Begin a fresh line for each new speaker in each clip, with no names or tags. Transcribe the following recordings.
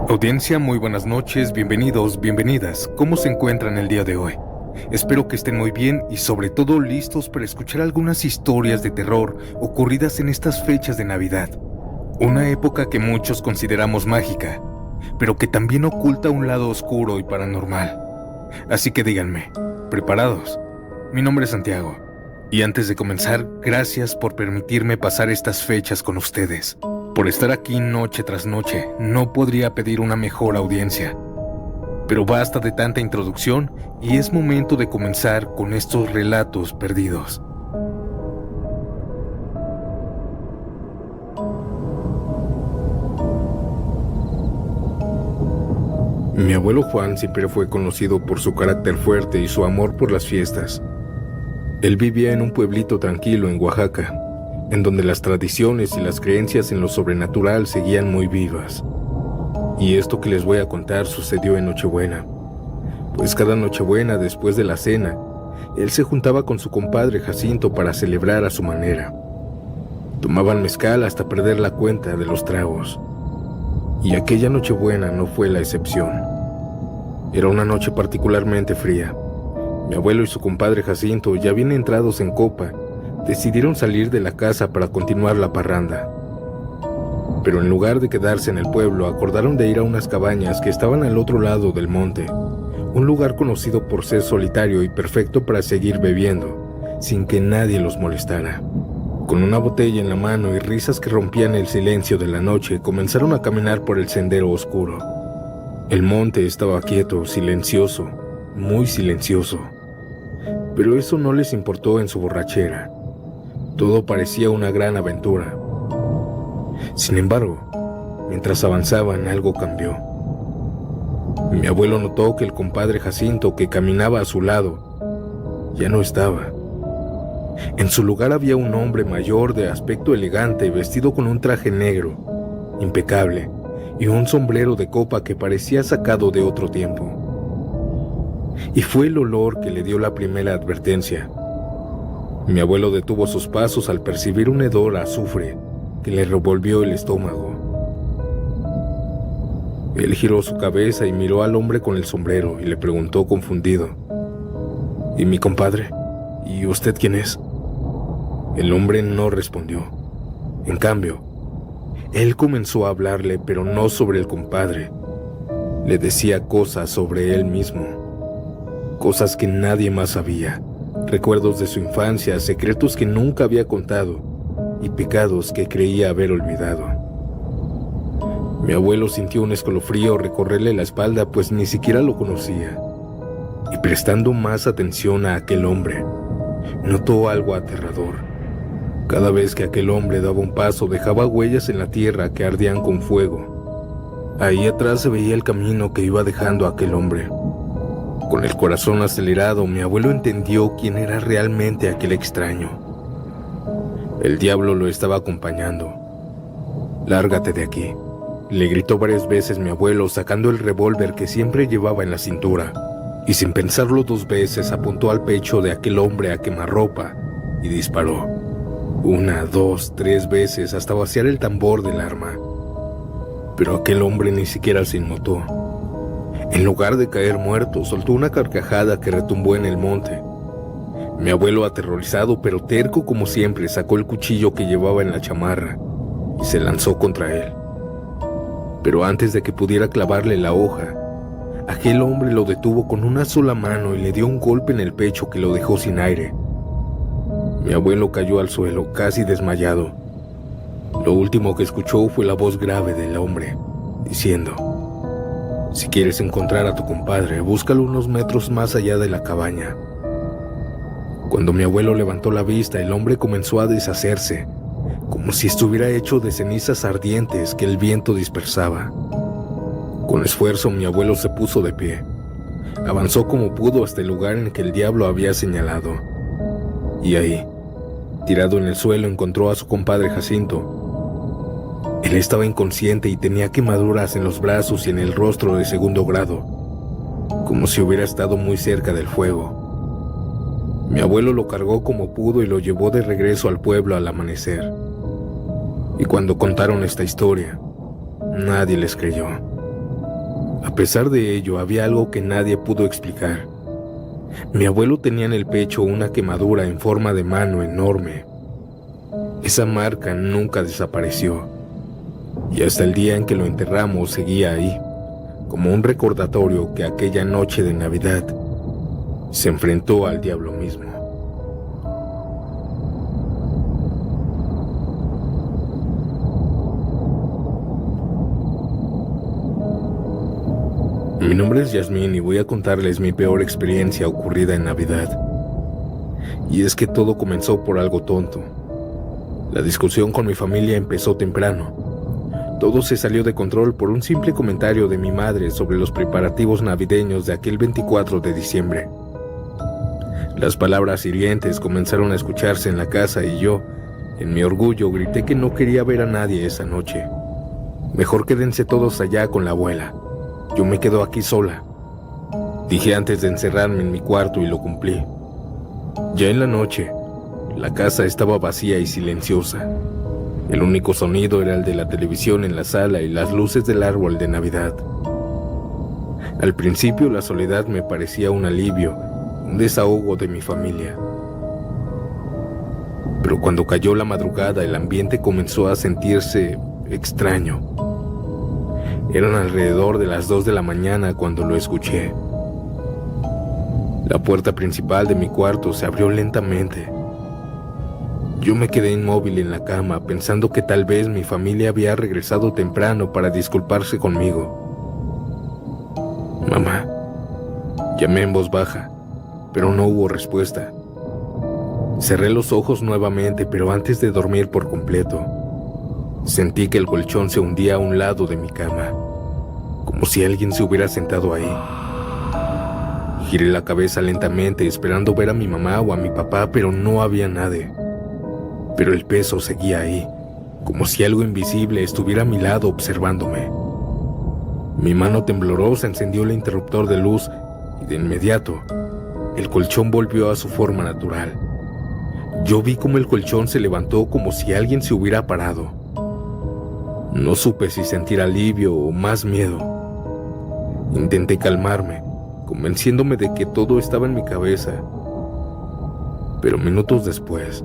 Audiencia, muy buenas noches, bienvenidos, bienvenidas. ¿Cómo se encuentran el día de hoy? Espero que estén muy bien y sobre todo listos para escuchar algunas historias de terror ocurridas en estas fechas de Navidad. Una época que muchos consideramos mágica, pero que también oculta un lado oscuro y paranormal. Así que díganme, ¿preparados? Mi nombre es Santiago, y antes de comenzar, gracias por permitirme pasar estas fechas con ustedes. Por estar aquí noche tras noche, no podría pedir una mejor audiencia. Pero basta de tanta introducción y es momento de comenzar con estos relatos perdidos.
Mi abuelo Juan siempre fue conocido por su carácter fuerte y su amor por las fiestas. Él vivía en un pueblito tranquilo en Oaxaca, en donde las tradiciones y las creencias en lo sobrenatural seguían muy vivas. Y esto que les voy a contar sucedió en Nochebuena, pues cada Nochebuena después de la cena, él se juntaba con su compadre Jacinto para celebrar a su manera. Tomaban mezcal hasta perder la cuenta de los tragos. Y aquella Nochebuena no fue la excepción. Era una noche particularmente fría. Mi abuelo y su compadre Jacinto, ya bien entrados en copa, decidieron salir de la casa para continuar la parranda. Pero en lugar de quedarse en el pueblo, acordaron de ir a unas cabañas que estaban al otro lado del monte, un lugar conocido por ser solitario y perfecto para seguir bebiendo, sin que nadie los molestara. Con una botella en la mano y risas que rompían el silencio de la noche, comenzaron a caminar por el sendero oscuro. El monte estaba quieto, silencioso, muy silencioso. Pero eso no les importó en su borrachera. Todo parecía una gran aventura. Sin embargo, mientras avanzaban, algo cambió. Mi abuelo notó que el compadre Jacinto, que caminaba a su lado, ya no estaba. En su lugar había un hombre mayor de aspecto elegante, vestido con un traje negro, impecable, y un sombrero de copa que parecía sacado de otro tiempo. Y fue el olor que le dio la primera advertencia. Mi abuelo detuvo sus pasos al percibir un hedor a azufre que le revolvió el estómago. Él giró su cabeza y miró al hombre con el sombrero y le preguntó confundido: ¿Y mi compadre? ¿Y usted quién es? El hombre no respondió. En cambio, él comenzó a hablarle, pero no sobre el compadre. Le decía cosas sobre él mismo, cosas que nadie más sabía, recuerdos de su infancia, secretos que nunca había contado y pecados que creía haber olvidado. Mi abuelo sintió un escalofrío recorrerle la espalda, pues ni siquiera lo conocía. Y prestando más atención a aquel hombre, notó algo aterrador. Cada vez que aquel hombre daba un paso, dejaba huellas en la tierra que ardían con fuego. Ahí atrás se veía el camino que iba dejando aquel hombre. Con el corazón acelerado, mi abuelo entendió quién era realmente aquel extraño. El diablo lo estaba acompañando. «Lárgate de aquí», le gritó varias veces mi abuelo, sacando el revólver que siempre llevaba en la cintura, y sin pensarlo dos veces apuntó al pecho de aquel hombre a quemarropa y disparó. 1, 2, 3 veces hasta vaciar el tambor del arma. Pero aquel hombre ni siquiera se inmutó. En lugar de caer muerto, soltó una carcajada que retumbó en el monte. Mi abuelo, aterrorizado pero terco como siempre, sacó el cuchillo que llevaba en la chamarra y se lanzó contra él. Pero antes de que pudiera clavarle la hoja, aquel hombre lo detuvo con una sola mano y le dio un golpe en el pecho que lo dejó sin aire. Mi abuelo cayó al suelo, casi desmayado. Lo último que escuchó fue la voz grave del hombre, diciendo: «Si quieres encontrar a tu compadre, búscalo unos metros más allá de la cabaña». Cuando mi abuelo levantó la vista, el hombre comenzó a deshacerse, como si estuviera hecho de cenizas ardientes que el viento dispersaba. Con esfuerzo, mi abuelo se puso de pie. Avanzó como pudo hasta el lugar en que el diablo había señalado. Y ahí, tirado en el suelo, encontró a su compadre Jacinto. Él estaba inconsciente y tenía quemaduras en los brazos y en el rostro de 2º grado, como si hubiera estado muy cerca del fuego. Mi abuelo lo cargó como pudo y lo llevó de regreso al pueblo al amanecer. Y cuando contaron esta historia, nadie les creyó. A pesar de ello, había algo que nadie pudo explicar. Mi abuelo tenía en el pecho una quemadura en forma de mano enorme. Esa marca nunca desapareció, y hasta el día en que lo enterramos seguía ahí, como un recordatorio que aquella noche de Navidad se enfrentó al diablo mismo. Mi nombre es Yasmín y voy a contarles mi peor experiencia ocurrida en Navidad. Y es que todo comenzó por algo tonto. La discusión con mi familia empezó temprano. Todo se salió de control por un simple comentario de mi madre sobre los preparativos navideños de aquel 24 de diciembre. Las palabras hirientes comenzaron a escucharse en la casa y yo, en mi orgullo, grité que no quería ver a nadie esa noche. Mejor quédense todos allá con la abuela. Yo me quedo aquí sola. Dije antes de encerrarme en mi cuarto y lo cumplí. Ya en la noche, la casa estaba vacía y silenciosa. El único sonido era el de la televisión en la sala y las luces del árbol de Navidad. Al principio la soledad me parecía un alivio, un desahogo de mi familia. Pero cuando cayó la madrugada, el ambiente comenzó a sentirse extraño. Eran alrededor de las 2 de la mañana cuando lo escuché. La puerta principal de mi cuarto se abrió lentamente. Yo me quedé inmóvil en la cama, pensando que tal vez mi familia había regresado temprano para disculparse conmigo. Mamá, llamé en voz baja, pero no hubo respuesta. Cerré los ojos nuevamente, pero antes de dormir por completo, sentí que el colchón se hundía a un lado de mi cama, como si alguien se hubiera sentado ahí. Giré la cabeza lentamente esperando ver a mi mamá o a mi papá, pero no había nadie. Pero el peso seguía ahí, como si algo invisible estuviera a mi lado observándome. Mi mano temblorosa encendió el interruptor de luz y de inmediato el colchón volvió a su forma natural. Yo vi cómo el colchón se levantó como si alguien se hubiera parado. No supe si sentir alivio o más miedo. Intenté calmarme, convenciéndome de que todo estaba en mi cabeza. Pero minutos después,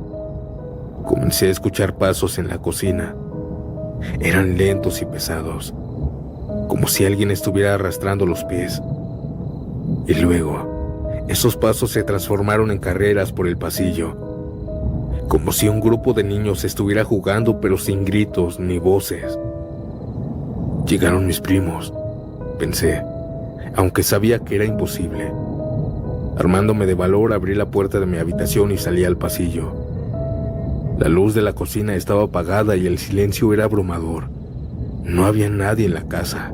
comencé a escuchar pasos en la cocina. Eran lentos y pesados, como si alguien estuviera arrastrando los pies. Y luego, esos pasos se transformaron en carreras por el pasillo, como si un grupo de niños estuviera jugando pero sin gritos ni voces. Llegaron mis primos, pensé, aunque sabía que era imposible. Armándome de valor, abrí la puerta de mi habitación y salí al pasillo. La luz de la cocina estaba apagada y el silencio era abrumador. No había nadie en la casa.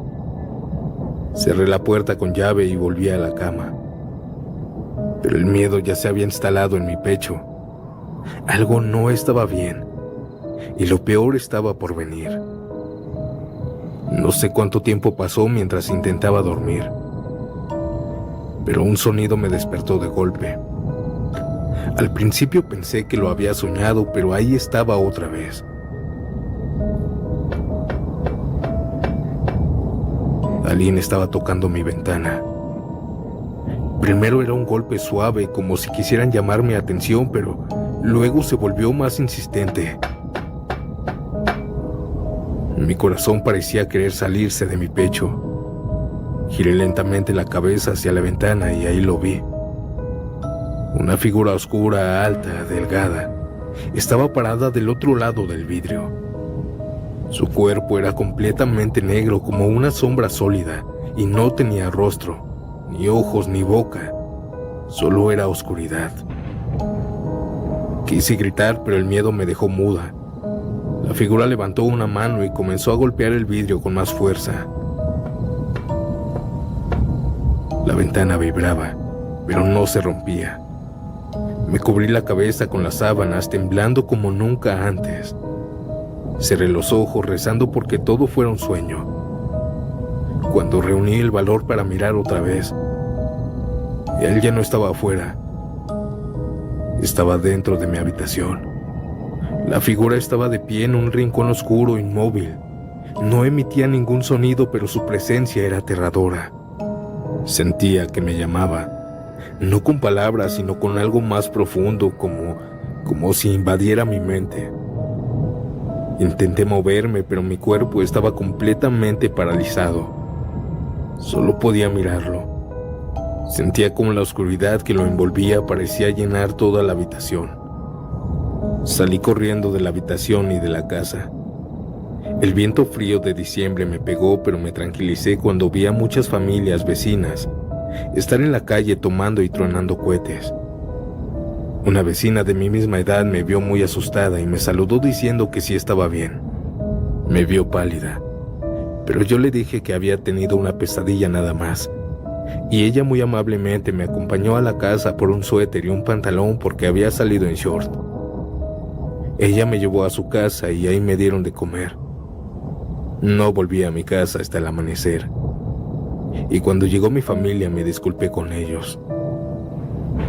Cerré la puerta con llave y volví a la cama. Pero el miedo ya se había instalado en mi pecho. Algo no estaba bien, y lo peor estaba por venir. No sé cuánto tiempo pasó mientras intentaba dormir, pero un sonido me despertó de golpe. Al principio pensé que lo había soñado, pero ahí estaba otra vez. Alguien estaba tocando mi ventana. Primero era un golpe suave, como si quisieran llamar mi atención, pero luego se volvió más insistente. Mi corazón parecía querer salirse de mi pecho. Giré lentamente la cabeza hacia la ventana y ahí lo vi. Una figura oscura, alta, delgada, estaba parada del otro lado del vidrio. Su cuerpo era completamente negro como una sombra sólida y no tenía rostro, ni ojos ni boca, solo era oscuridad. Quise gritar, pero el miedo me dejó muda. La figura levantó una mano y comenzó a golpear el vidrio con más fuerza. La ventana vibraba, pero no se rompía. Me cubrí la cabeza con las sábanas, temblando como nunca antes. Cerré los ojos rezando porque todo fuera un sueño. Cuando reuní el valor para mirar otra vez, él ya no estaba afuera. Estaba dentro de mi habitación. La figura estaba de pie en un rincón oscuro, inmóvil, No emitía ningún sonido, pero su presencia era aterradora. Sentía que me llamaba, no con palabras, sino con algo más profundo, como si invadiera mi mente. Intenté moverme, pero mi cuerpo estaba completamente paralizado. Solo podía mirarlo. Sentía como la oscuridad que lo envolvía parecía llenar toda la habitación. Salí corriendo de la habitación y de la casa. El viento frío de diciembre me pegó, pero me tranquilicé cuando vi a muchas familias vecinas estar en la calle tomando y tronando cohetes. Una vecina de mi misma edad me vio muy asustada y me saludó diciendo que sí estaba bien. Me vio pálida, pero yo le dije que había tenido una pesadilla nada más, y ella muy amablemente me acompañó a la casa por un suéter y un pantalón porque había salido en short. Ella me llevó a su casa y ahí me dieron de comer. No volví a mi casa hasta el amanecer, y cuando llegó mi familia me disculpé con ellos.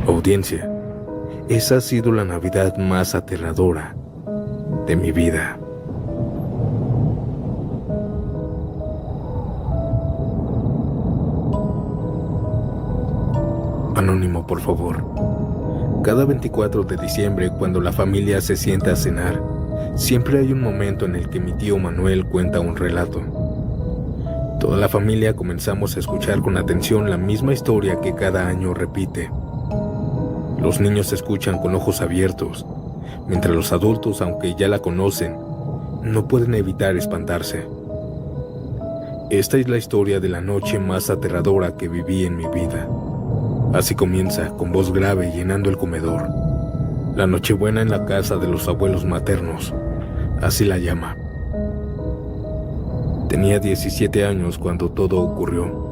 Audiencia, esa ha sido la Navidad más aterradora de mi vida. Anónimo, por favor. Cada 24 de diciembre, cuando la familia se sienta a cenar, siempre hay un momento en el que mi tío Manuel cuenta un relato. Toda la familia comenzamos a escuchar con atención la misma historia que cada año repite. Los niños escuchan con ojos abiertos, mientras los adultos, aunque ya la conocen, no pueden evitar espantarse. Esta es la historia de la noche más aterradora que viví en mi vida. Así comienza, con voz grave, llenando el comedor. La Nochebuena en la casa de los abuelos maternos, así la llama. Tenía 17 años cuando todo ocurrió.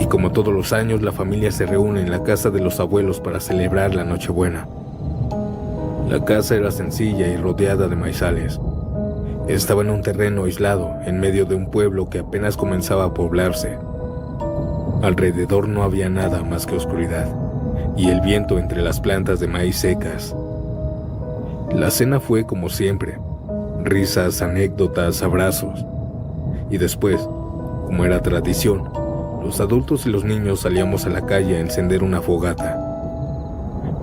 Y como todos los años, la familia se reúne en la casa de los abuelos para celebrar la Nochebuena. La casa era sencilla y rodeada de maizales. Estaba en un terreno aislado, en medio de un pueblo que apenas comenzaba a poblarse. Alrededor no había nada más que oscuridad y el viento entre las plantas de maíz secas. La cena fue como siempre, risas, anécdotas, abrazos. Y después, como era tradición, los adultos y los niños salíamos a la calle a encender una fogata.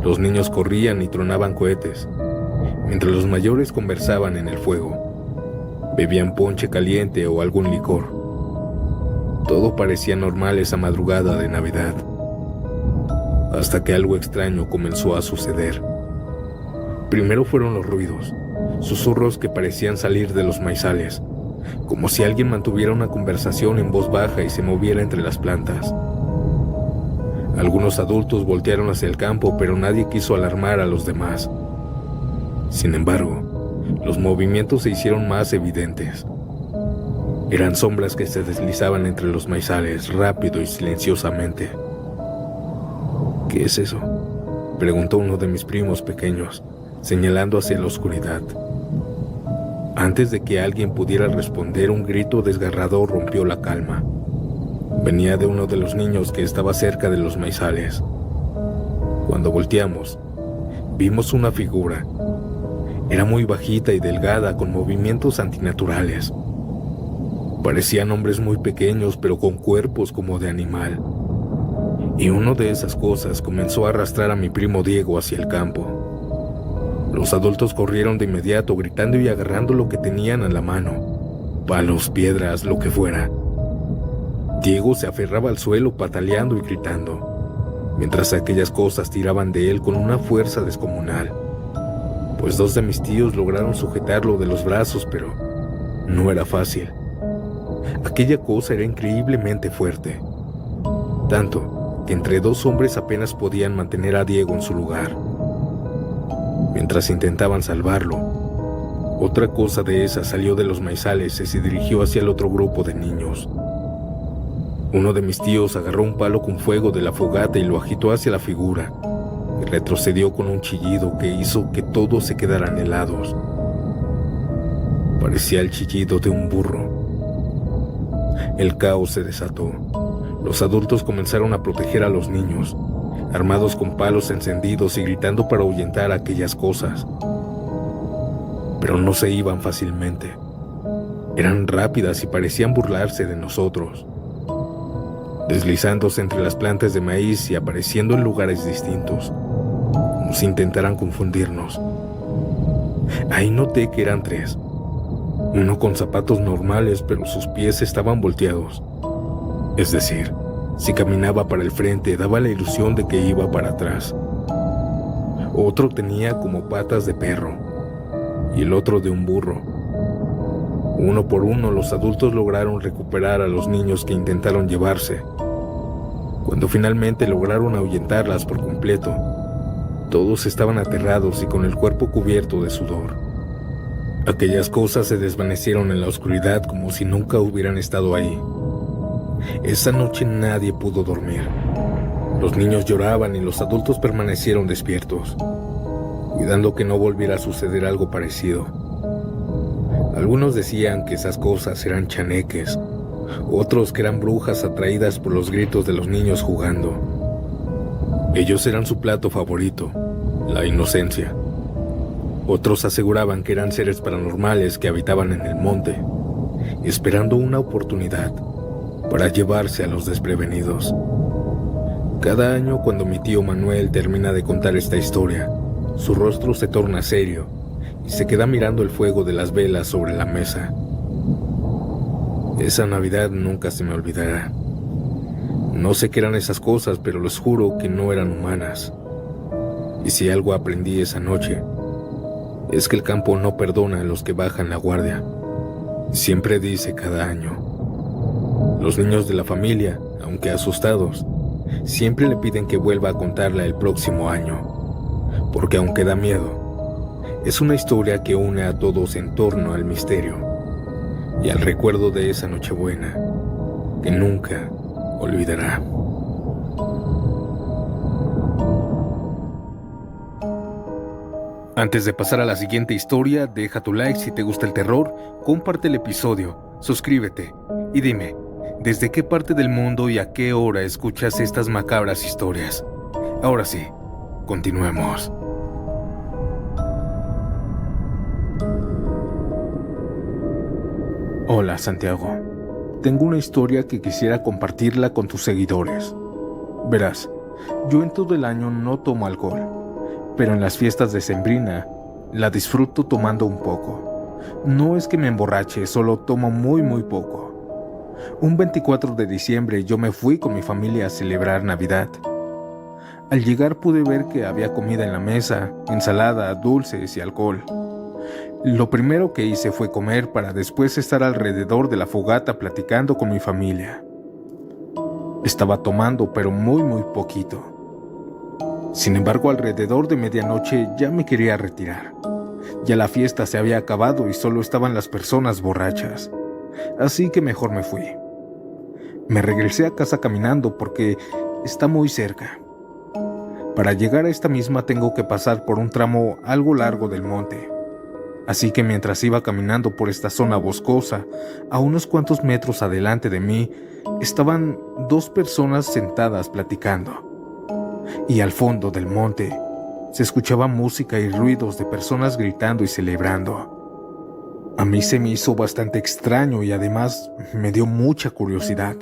Los niños corrían y tronaban cohetes, mientras los mayores conversaban en el fuego. Bebían ponche caliente o algún licor. Todo parecía normal esa madrugada de Navidad, hasta que algo extraño comenzó a suceder. Primero fueron los ruidos, susurros que parecían salir de los maizales, como si alguien mantuviera una conversación en voz baja y se moviera entre las plantas. Algunos adultos voltearon hacia el campo, pero nadie quiso alarmar a los demás. Sin embargo, los movimientos se hicieron más evidentes. Eran sombras que se deslizaban entre los maizales, rápido y silenciosamente. ¿Qué es eso?, preguntó uno de mis primos pequeños, señalando hacia la oscuridad. Antes de que alguien pudiera responder, un grito desgarrador rompió la calma. Venía de uno de los niños que estaba cerca de los maizales. Cuando volteamos, vimos una figura. Era muy bajita y delgada, con movimientos antinaturales. Parecían hombres muy pequeños, pero con cuerpos como de animal. Y una de esas cosas comenzó a arrastrar a mi primo Diego hacia el campo. Los adultos corrieron de inmediato, gritando y agarrando lo que tenían a la mano: palos, piedras, lo que fuera. Diego se aferraba al suelo, pataleando y gritando, mientras aquellas cosas tiraban de él con una fuerza descomunal. Pues dos de mis tíos lograron sujetarlo de los brazos, pero no era fácil. Aquella cosa era increíblemente fuerte, tanto que entre dos hombres apenas podían mantener a Diego en su lugar. Mientras intentaban salvarlo, otra cosa de esa salió de los maizales y se dirigió hacia el otro grupo de niños. Uno de mis tíos agarró un palo con fuego de la fogata y lo agitó hacia la figura, que retrocedió con un chillido que hizo que todos se quedaran helados. Parecía el chillido de un burro. El caos se desató. Los adultos comenzaron a proteger a los niños, armados con palos encendidos y gritando para ahuyentar aquellas cosas. Pero no se iban fácilmente. Eran rápidas y parecían burlarse de nosotros, deslizándose entre las plantas de maíz y apareciendo en lugares distintos, como si intentaran confundirnos. Ahí noté que eran 3, uno con zapatos normales, pero sus pies estaban volteados. Es decir, si caminaba para el frente daba la ilusión de que iba para atrás. Otro tenía como patas de perro y el otro de un burro. Uno por uno los adultos lograron recuperar a los niños que intentaron llevarse. Cuando finalmente lograron ahuyentarlas por completo, todos estaban aterrados y con el cuerpo cubierto de sudor. Aquellas cosas se desvanecieron en la oscuridad como si nunca hubieran estado ahí. Esa noche nadie pudo dormir. Los niños lloraban y los adultos permanecieron despiertos, cuidando que no volviera a suceder algo parecido. Algunos decían que esas cosas eran chaneques, otros que eran brujas atraídas por los gritos de los niños jugando. Ellos eran su plato favorito, la inocencia. Otros aseguraban que eran seres paranormales que habitaban en el monte, esperando una oportunidad para llevarse a los desprevenidos. Cada año, cuando mi tío Manuel termina de contar esta historia, su rostro se torna serio y se queda mirando el fuego de las velas sobre la mesa. Esa Navidad nunca se me olvidará. No sé qué eran esas cosas, pero les juro que no eran humanas. Y si algo aprendí esa noche, es que el campo no perdona a los que bajan la guardia. Siempre dice cada año. Los niños de la familia, aunque asustados, siempre le piden que vuelva a contarla el próximo año, porque aunque da miedo, es una historia que une a todos en torno al misterio y al recuerdo de esa Nochebuena que nunca olvidará.
Antes de pasar a la siguiente historia, deja tu like si te gusta el terror, comparte el episodio, suscríbete y dime, ¿desde qué parte del mundo y a qué hora escuchas estas macabras historias? Ahora sí, continuemos.
Hola Santiago, tengo una historia que quisiera compartirla con tus seguidores. Verás, yo en todo el año no tomo alcohol, pero en las fiestas decembrina la disfruto tomando un poco. No es que me emborrache, solo tomo muy poco. Un 24 de diciembre yo me fui con mi familia a celebrar Navidad. Al llegar pude ver que había comida en la mesa, ensalada, dulces y alcohol. Lo primero que hice fue comer para después estar alrededor de la fogata platicando con mi familia. Estaba tomando, pero muy poquito. Sin embargo, alrededor de medianoche ya me quería retirar. Ya la fiesta se había acabado y solo estaban las personas borrachas. Así que mejor me fui. Me regresé a casa caminando porque está muy cerca. Para llegar a esta misma tengo que pasar por un tramo algo largo del monte. Así que mientras iba caminando por esta zona boscosa, a unos cuantos metros adelante de mí, estaban 2 personas sentadas platicando. Y al fondo del monte, se escuchaba música y ruidos de personas gritando y celebrando. A mí se me hizo bastante extraño y además me dio mucha curiosidad.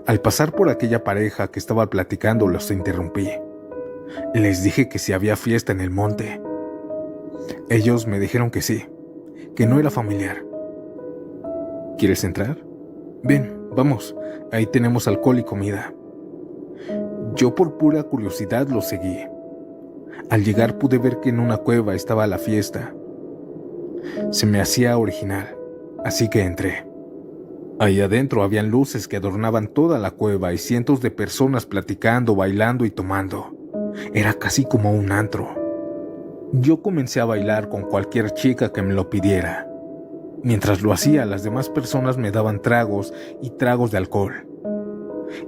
Al pasar por aquella pareja que estaba platicando, los interrumpí. Les dije que si había fiesta en el monte. Ellos me dijeron que sí, que no era familiar. ¿Quieres entrar? Ven, vamos, ahí tenemos alcohol y comida. Yo por pura curiosidad los seguí. Al llegar pude ver que en una cueva estaba la fiesta. Se me hacía original, así que entré. Ahí adentro habían luces que adornaban toda la cueva y cientos de personas platicando, bailando y tomando. Era casi como un antro. Yo comencé a bailar con cualquier chica que me lo pidiera. Mientras lo hacía, las demás personas me daban tragos y tragos de alcohol.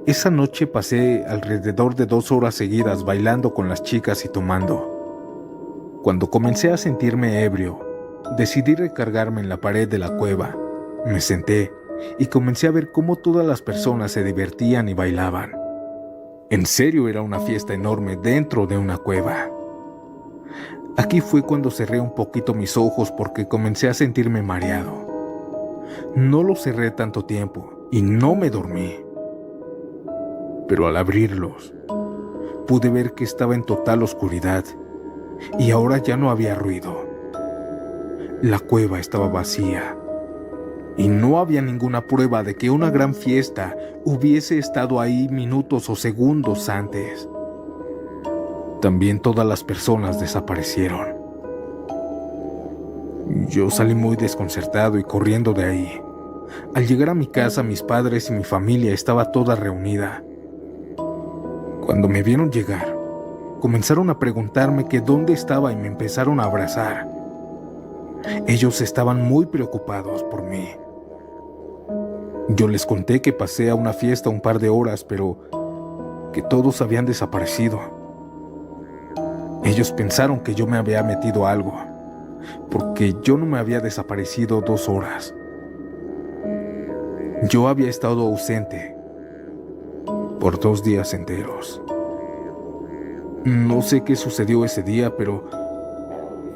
Esa noche pasé alrededor de 2 horas seguidas bailando con las chicas y tomando. Cuando comencé a sentirme ebrio, decidí recargarme en la pared de la cueva. Me senté y comencé a ver cómo todas las personas se divertían y bailaban. En serio, era una fiesta enorme dentro de una cueva. Aquí fue cuando cerré un poquito mis ojos porque comencé a sentirme mareado. No los cerré tanto tiempo y no me dormí. Pero al abrirlos, pude ver que estaba en total oscuridad y ahora ya no había ruido. La cueva estaba vacía y no había ninguna prueba de que una gran fiesta hubiese estado ahí minutos o segundos antes. También todas las personas desaparecieron. Yo salí muy desconcertado y corriendo de ahí. Al llegar a mi casa, mis padres y mi familia estaba toda reunida. Cuando me vieron llegar, comenzaron a preguntarme que dónde estaba y me empezaron a abrazar. Ellos estaban muy preocupados por mí. Yo les conté que pasé a una fiesta un par de horas, pero que todos habían desaparecido. Ellos pensaron que yo me había metido algo, porque yo no me había desaparecido 2 horas. Yo había estado ausente por 2 días enteros. No sé qué sucedió ese día, pero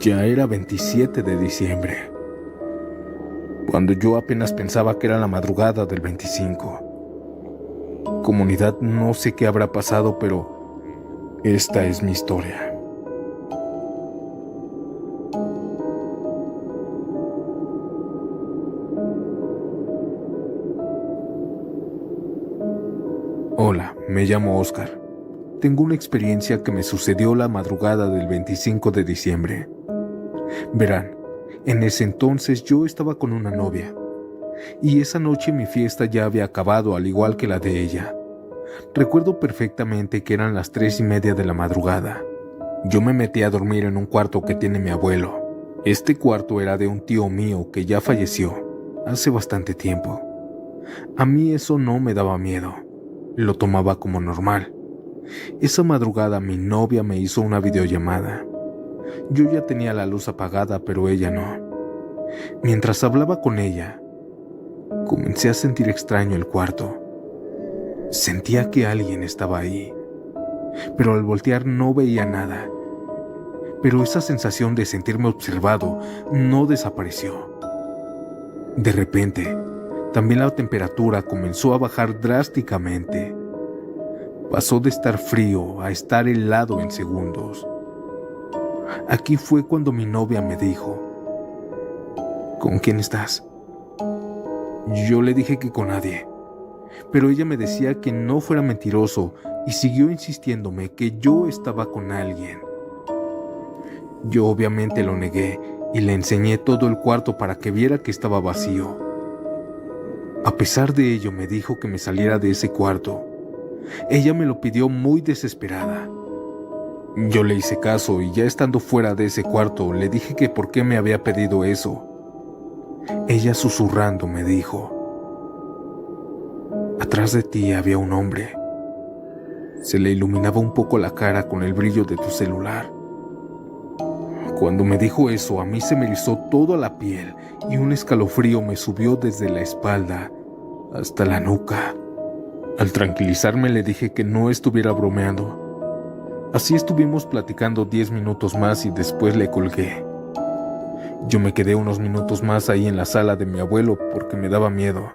ya era 27 de diciembre, cuando yo apenas pensaba que era la madrugada del 25. Comunidad, no sé qué habrá pasado, pero esta es mi historia. Hola, me llamo Oscar. Tengo una experiencia que me sucedió la madrugada del 25 de diciembre. Verán, en ese entonces yo estaba con una novia, y esa noche mi fiesta ya había acabado al igual que la de ella. Recuerdo perfectamente que eran las 3:30 de la madrugada. Yo me metí a dormir en un cuarto que tiene mi abuelo. Este cuarto era de un tío mío que ya falleció hace bastante tiempo. A mí eso no me daba miedo, lo tomaba como normal. Esa madrugada mi novia me hizo una videollamada. Yo ya tenía la luz apagada, pero ella no. Mientras hablaba con ella, comencé a sentir extraño el cuarto. Sentía que alguien estaba ahí, pero al voltear no veía nada. Pero esa sensación de sentirme observado no desapareció. De repente, también la temperatura comenzó a bajar drásticamente. Pasó de estar frío a estar helado en segundos. Aquí fue cuando mi novia me dijo: ¿con quién estás? Yo le dije que con nadie, pero ella me decía que no fuera mentiroso y siguió insistiéndome que yo estaba con alguien. Yo obviamente lo negué y le enseñé todo el cuarto para que viera que estaba vacío. A pesar de ello, me dijo que me saliera de ese cuarto. Ella me lo pidió muy desesperada. Yo le hice caso y ya estando fuera de ese cuarto le dije que por qué me había pedido eso. Ella susurrando me dijo: atrás de ti había un hombre. Se le iluminaba un poco la cara con el brillo de tu celular. Cuando me dijo eso, a mí se me erizó toda la piel y un escalofrío me subió desde la espalda hasta la nuca. Al tranquilizarme le dije que no estuviera bromeando. Así estuvimos platicando 10 minutos más y después le colgué. Yo me quedé unos minutos más ahí en la sala de mi abuelo porque me daba miedo.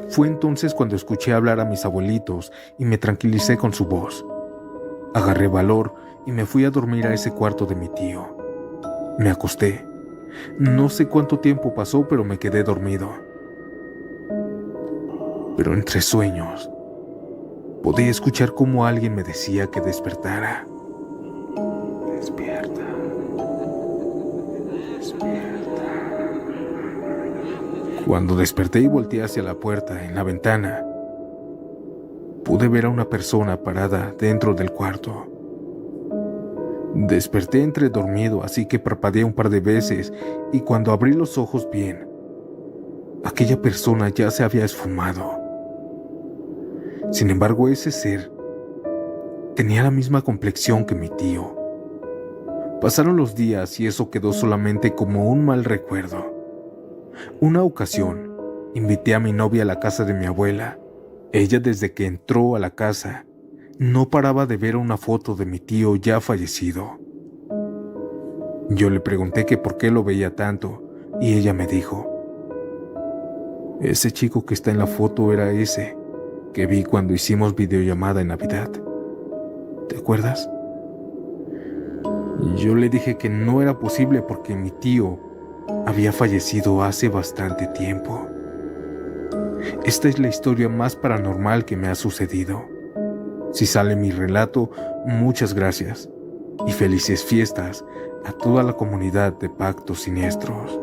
Fue entonces cuando escuché hablar a mis abuelitos y me tranquilicé con su voz. Agarré valor y me fui a dormir a ese cuarto de mi tío. Me acosté. No sé cuánto tiempo pasó, pero me quedé dormido. Pero entre sueños, podía escuchar cómo alguien me decía que despertara. Despierta. Despierta. Cuando desperté y volteé hacia la puerta, en la ventana, pude ver a una persona parada dentro del cuarto. Desperté entre dormido, así que parpadeé un par de veces y cuando abrí los ojos bien, aquella persona ya se había esfumado. Sin embargo, ese ser tenía la misma complexión que mi tío. Pasaron los días y eso quedó solamente como un mal recuerdo. Una ocasión, invité a mi novia a la casa de mi abuela. Ella, desde que entró a la casa, no paraba de ver una foto de mi tío ya fallecido. Yo le pregunté que por qué lo veía tanto y ella me dijo: Ese chico que está en la foto era ese que vi cuando hicimos videollamada en Navidad. ¿Te acuerdas? Yo le dije que no era posible porque mi tío había fallecido hace bastante tiempo. Esta es la historia más paranormal que me ha sucedido. Si sale mi relato, muchas gracias y felices fiestas a toda la comunidad de Pactos Siniestros.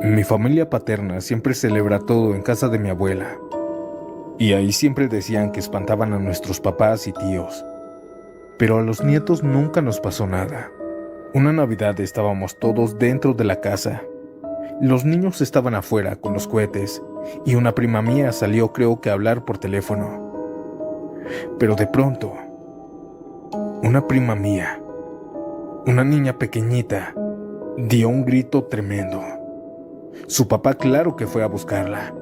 Mi familia paterna siempre celebra todo en casa de mi abuela, y ahí siempre decían que espantaban a nuestros papás y tíos, pero a los nietos nunca nos pasó nada. Una Navidad estábamos todos dentro de la casa. Los niños estaban afuera con los cohetes y una prima mía salió, creo que a hablar por teléfono. Pero de pronto, una prima mía, una niña pequeñita, dio un grito tremendo. Su papá claro que fue a buscarla.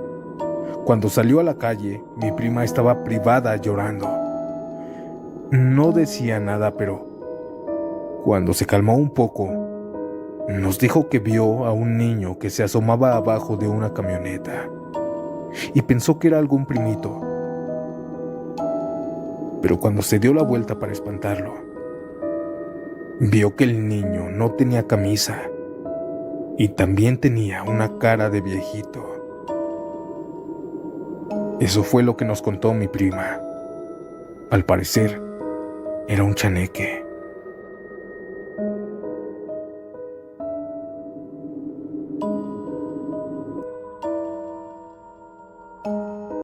Cuando salió a la calle, mi prima estaba privada llorando. No decía nada, pero cuando se calmó un poco, nos dijo que vio a un niño que se asomaba abajo de una camioneta y pensó que era algún primito. Pero cuando se dio la vuelta para espantarlo, vio que el niño no tenía camisa y también tenía una cara de viejito. Eso fue lo que nos contó mi prima. Al parecer, era un chaneque.